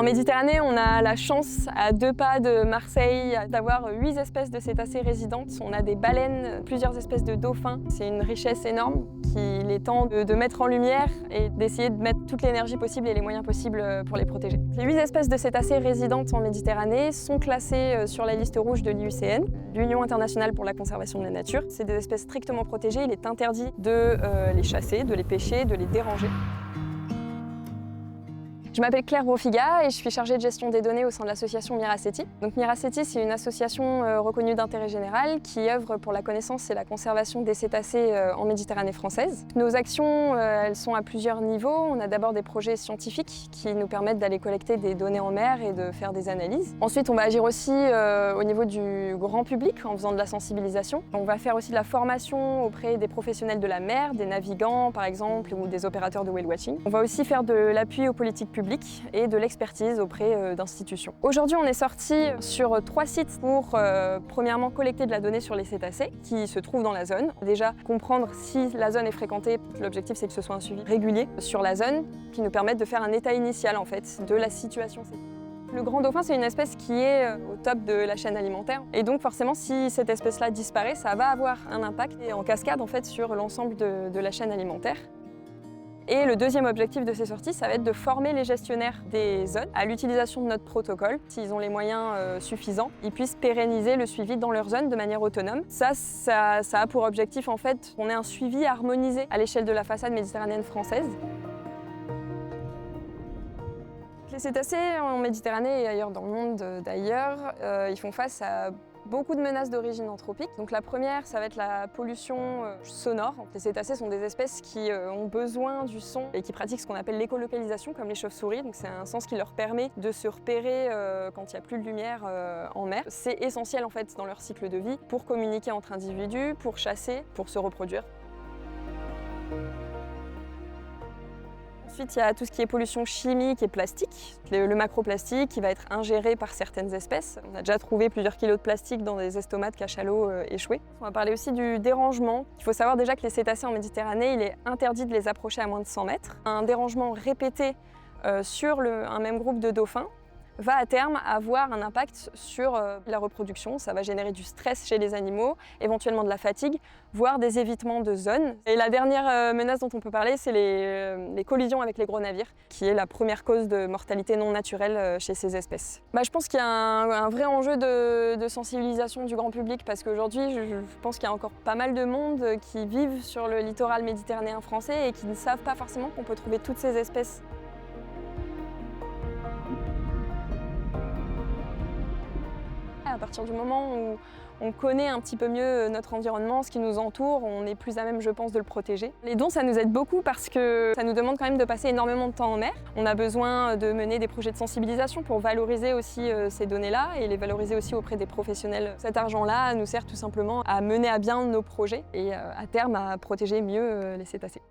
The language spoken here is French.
En Méditerranée, on a la chance, à 2 pas de Marseille, d'avoir 8 espèces de cétacés résidentes. On a des baleines, plusieurs espèces de dauphins. C'est une richesse énorme qu'il est temps de mettre en lumière et d'essayer de mettre toute l'énergie possible et les moyens possibles pour les protéger. Les 8 espèces de cétacés résidentes en Méditerranée sont classées sur la liste rouge de l'IUCN, l'Union internationale pour la conservation de la nature. C'est des espèces strictement protégées. Il est interdit de les chasser, de les pêcher, de les déranger. Je m'appelle Claire Rofiga et je suis chargée de gestion des données au sein de l'association Miraceti. Donc Miraceti, c'est une association reconnue d'intérêt général qui œuvre pour la connaissance et la conservation des cétacés en Méditerranée française. Nos actions, elles sont à plusieurs niveaux. On a d'abord des projets scientifiques qui nous permettent d'aller collecter des données en mer et de faire des analyses. Ensuite, on va agir aussi au niveau du grand public en faisant de la sensibilisation. On va faire aussi de la formation auprès des professionnels de la mer, des navigants par exemple, ou des opérateurs de whale watching. On va aussi faire de l'appui aux politiques publiques et de l'expertise auprès d'institutions. Aujourd'hui, on est sorti sur 3 sites pour premièrement collecter de la donnée sur les cétacés qui se trouvent dans la zone. Déjà, comprendre si la zone est fréquentée. L'objectif, c'est que ce soit un suivi régulier sur la zone qui nous permette de faire un état initial en fait, de la situation. Le grand dauphin, c'est une espèce qui est au top de la chaîne alimentaire. Et donc forcément, si cette espèce-là disparaît, ça va avoir un impact en cascade en fait, sur l'ensemble de la chaîne alimentaire. Et le deuxième objectif de ces sorties, ça va être de former les gestionnaires des zones à l'utilisation de notre protocole. S'ils ont les moyens suffisants, ils puissent pérenniser le suivi dans leur zone de manière autonome. Ça a pour objectif en fait qu'on ait un suivi harmonisé à l'échelle de la façade méditerranéenne française. Les cétacés en Méditerranée et ailleurs dans le monde d'ailleurs, ils font face à beaucoup de menaces d'origine anthropique. Donc la première, ça va être la pollution sonore. Les cétacés sont des espèces qui ont besoin du son et qui pratiquent ce qu'on appelle l'écolocalisation, comme les chauves-souris. Donc c'est un sens qui leur permet de se repérer quand il n'y a plus de lumière en mer. C'est essentiel en fait dans leur cycle de vie pour communiquer entre individus, pour chasser, pour se reproduire. Ensuite, il y a tout ce qui est pollution chimique et plastique. Le macroplastique qui va être ingéré par certaines espèces. On a déjà trouvé plusieurs kilos de plastique dans des estomacs de cachalots échoués. On va parler aussi du dérangement. Il faut savoir déjà que les cétacés en Méditerranée, il est interdit de les approcher à moins de 100 mètres. Un dérangement répété sur un même groupe de dauphins va à terme avoir un impact sur la reproduction. Ça va générer du stress chez les animaux, éventuellement de la fatigue, voire des évitements de zones. Et la dernière menace dont on peut parler, c'est les collisions avec les gros navires, qui est la première cause de mortalité non naturelle chez ces espèces. Je pense qu'il y a un vrai enjeu de sensibilisation du grand public, parce qu'aujourd'hui, je pense qu'il y a encore pas mal de monde qui vivent sur le littoral méditerranéen français et qui ne savent pas forcément qu'on peut trouver toutes ces espèces. À partir du moment où on connaît un petit peu mieux notre environnement, ce qui nous entoure, on est plus à même, je pense, de le protéger. Les dons, ça nous aide beaucoup parce que ça nous demande quand même de passer énormément de temps en mer. On a besoin de mener des projets de sensibilisation pour valoriser aussi ces données-là et les valoriser aussi auprès des professionnels. Cet argent-là nous sert tout simplement à mener à bien nos projets et à terme à protéger mieux les cétacés.